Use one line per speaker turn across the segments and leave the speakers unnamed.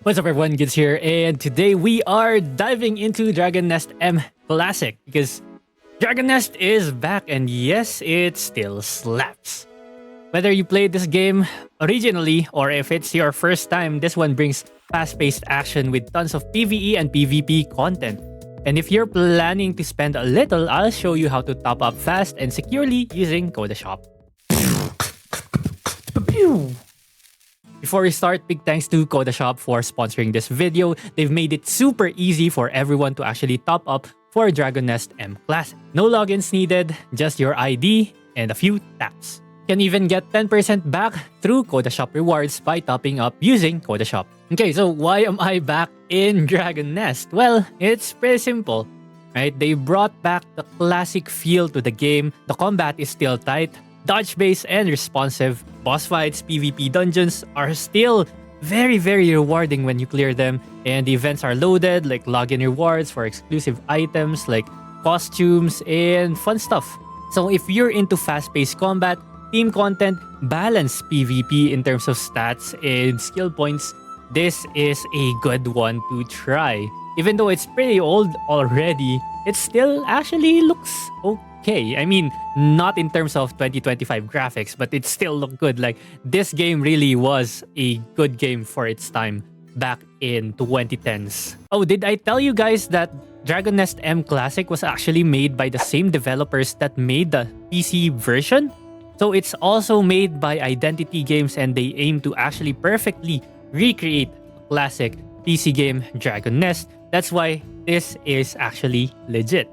What's up everyone, Gids here, and today we are diving into Dragon Nest M Classic because Dragon Nest is back and yes, it still slaps. Whether you played this game originally or if it's your first time, this one brings fast-paced action with tons of PvE and PvP content. And if you're planning to spend a little, I'll show you how to top up fast and securely using CodaShop. Before we start, big thanks to CodaShop for sponsoring this video. They've made it super easy for everyone to actually top up for Dragon Nest M Classic. No logins needed, just your ID and a few taps. You can even get 10% back through CodaShop rewards by topping up using CodaShop. Okay, so why am I back in Dragon Nest? Well, it's pretty simple, right? They brought back the classic feel to the game. The combat is still tight, dodge-based and responsive. Boss fights, PvP dungeons are still very rewarding when you clear them, and the events are loaded like login rewards for exclusive items like costumes and fun stuff. So if you're into fast-paced combat, team content, balanced PvP in terms of stats and skill points, this is a good one to try. Even though it's pretty old already, it still actually looks okay. I mean, not in terms of 2025 graphics, but it still looked good. Like, this game really was a good game for its time back in 2010s. Oh, did I tell you guys that Dragon Nest M Classic was actually made by the same developers that made the PC version? So it's also made by Identity Games, and they aim to actually perfectly recreate a classic PC game, Dragon Nest. That's why this is actually legit.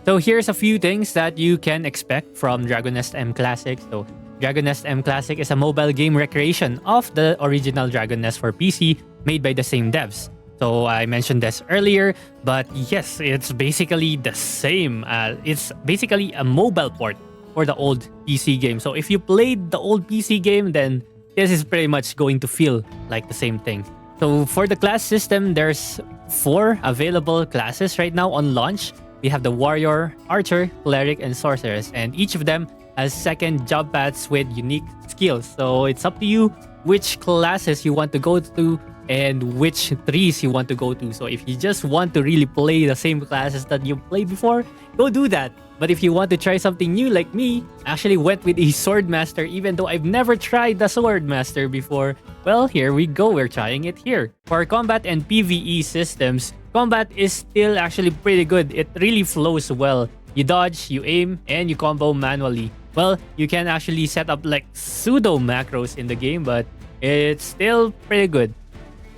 So here's a few things that you can expect from Dragon Nest M Classic. So Dragon Nest M Classic is a mobile game recreation of the original Dragon Nest for PC made by the same devs. So I mentioned this earlier, but yes, it's basically the same. It's basically a mobile port for the old PC game. So if you played the old PC game, then this is pretty much going to feel like the same thing. So for the class system, there's 4 available classes right now on launch. We have the Warrior, Archer, Cleric, and Sorceress, and each of them has second job paths with unique skills. So it's up to you which classes you want to go to and which trees you want to go to. So if you just want to really play the same classes that you played before, go do that. But if you want to try something new like me, I actually went with a Swordmaster even though I've never tried the Swordmaster before. Well, here we go, we're trying it here. For combat and PvE systems, combat is still actually pretty good. It really flows well. You dodge, you aim, and you combo manually. Well, you can actually set up like pseudo macros in the game, but it's still pretty good.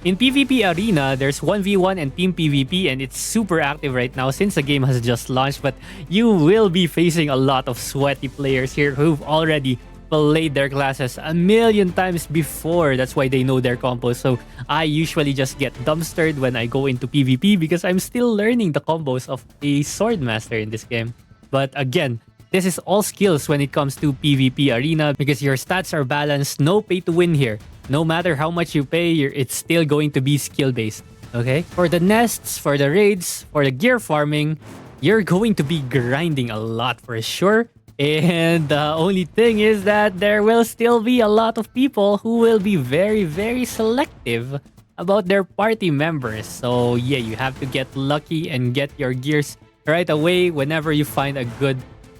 In PvP Arena, there's 1v1 and team PvP, and it's super active right now since the game has just launched, but you will be facing a lot of sweaty players here who've already played their classes a million times before. That's why they know their combos. So I usually just get dumpstered when I go into PvP because I'm still learning the combos of a Swordmaster in this game. But again, this is all skills when it comes to PvP Arena because your stats are balanced, no pay to win here. No matter how much you pay, it's still going to be skill-based, okay? For the nests, for the raids, for the gear farming, you're going to be grinding a lot for sure. And the only thing is that there will still be a lot of people who will be very selective about their party members. So yeah, you have to get lucky and get your gears right away whenever you find a good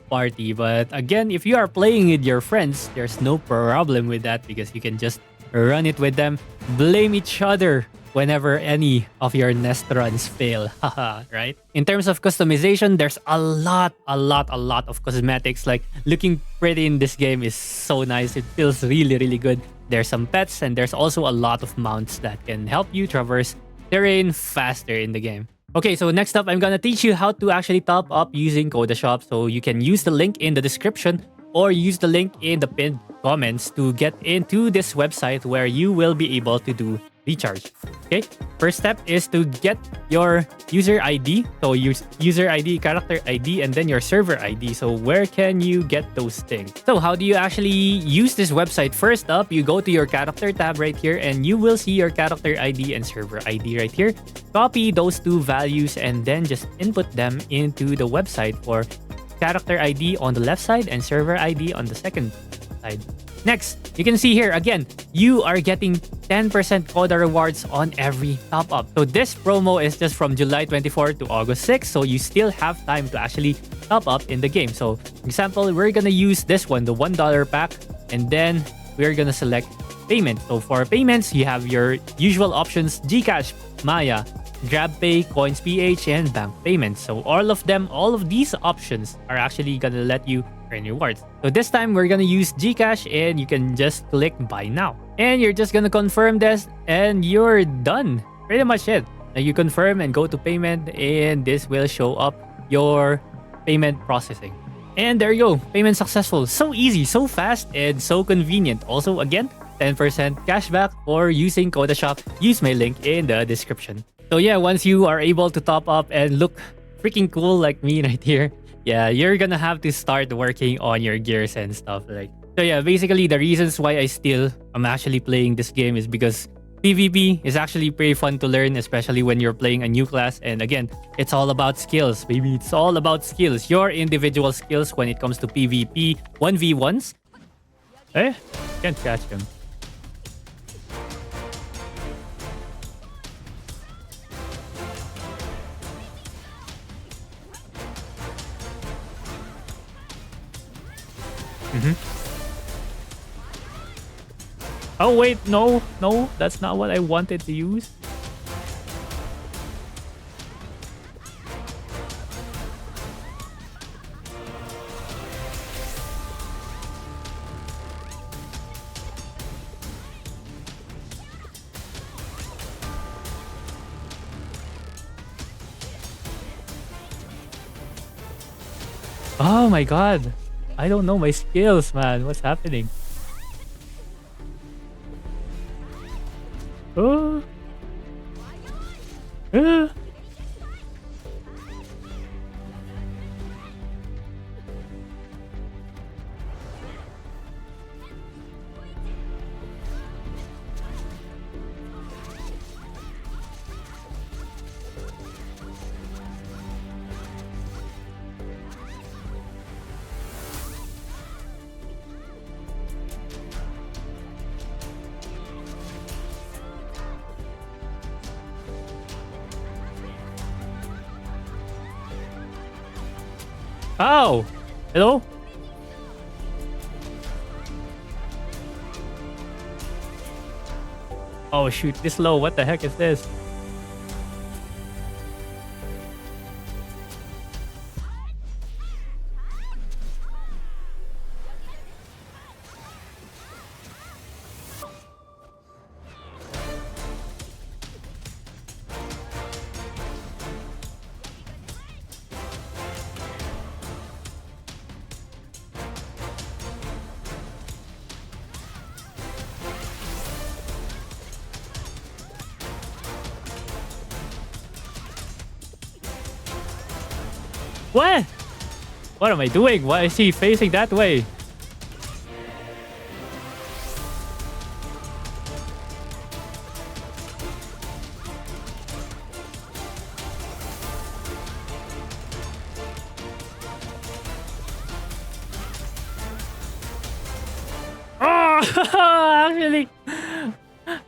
party. But again, if you are playing with your friends, there's no problem with that because you can just run it with them, blame each other whenever any of your nest runs fail, haha, right? In terms of customization, there's a lot of cosmetics. Like, looking pretty in this game is so nice. It feels really good. There's some pets, and there's also a lot of mounts that can help you traverse terrain faster in the game. Okay, so next up, I'm gonna teach you how to actually top up using CodaShop. So you can use the link in the description or use the link in the pinned comments to get into this website where you will be able to do recharge. Okay, first step is to get your user ID. So use user ID, character ID, and then your server ID. So where can you get those things? So how do you actually use this website? First up, you go to your character tab right here and you will see your character ID and server ID right here. Copy those 2 values and then just input them into the website for character ID on the left side and server ID on the second side. Next, you can see here again, you are getting 10% Coda rewards on every top up. So this promo is just from July 24 to August 6, so you still have time to actually top up in the game. So for example, we're gonna use this one, the $1 pack, and then we're gonna select payment. So for payments, you have your usual options: GCash, Maya, GrabPay, CoinsPH, and bank payments. So all of these options are actually gonna let you earn rewards. So this time we're gonna use GCash, and you can just click buy now. And you're just gonna confirm this and you're done. Pretty much it. Now you confirm and go to payment, and this will show up your payment processing. And there you go, payment successful. So easy, so fast, and so convenient. Also, again, 10% cashback for using Coda Shop. Use my link in the description. So yeah, once you are able to top up and look freaking cool like me right here, yeah, you're gonna have to start working on your gears and stuff. So yeah, basically the reasons why I'm actually playing this game is because PvP is actually pretty fun to learn, especially when you're playing a new class. And again, it's all about skills, baby. It's all about skills. Your individual skills when it comes to PvP 1v1s. Eh? Can't catch him. Oh wait, no, that's not what I wanted to use. Oh my god. I don't know my skills, man. What's happening? Oh. Oh! Hello? Oh shoot, this low. What the heck is this? What? What am I doing? Why is he facing that way? Oh,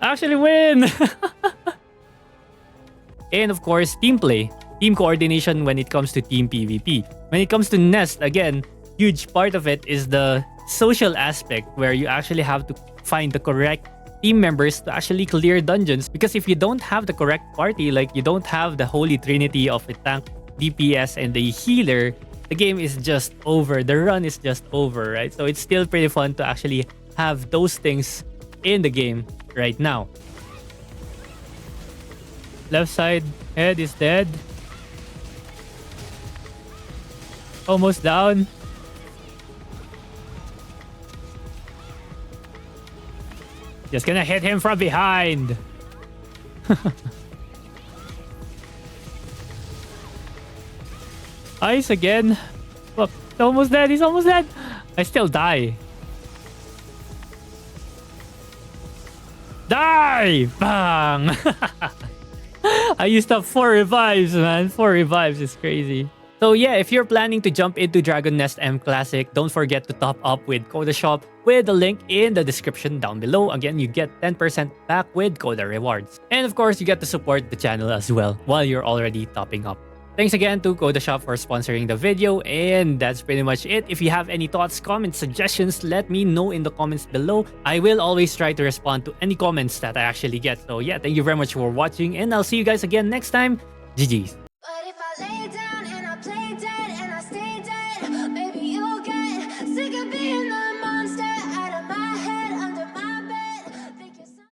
actually win. And of course, team play. Team coordination when it comes to team PvP. When it comes to Nest, again, huge part of it is the social aspect where you actually have to find the correct team members to actually clear dungeons. Because if you don't have the correct party, like you don't have the holy trinity of a tank, DPS, and the healer, the game is just over. The run is just over, right? So it's still pretty fun to actually have those things in the game right now. Left side head is dead. Almost down. Just gonna hit him from behind. Ice again. Look, he's almost dead. He's almost dead. I still die. Die! Bang! I used up 4 revives, man. 4 revives is crazy. So yeah, if you're planning to jump into Dragon Nest M Classic, don't forget to top up with Coda Shop with the link in the description down below. Again, you get 10% back with Coda rewards. And of course, you get to support the channel as well while you're already topping up. Thanks again to Coda Shop for sponsoring the video, and that's pretty much it. If you have any thoughts, comments, suggestions, let me know in the comments below. I will always try to respond to any comments that I actually get. So yeah, thank you very much for watching, and I'll see you guys again next time. GG's.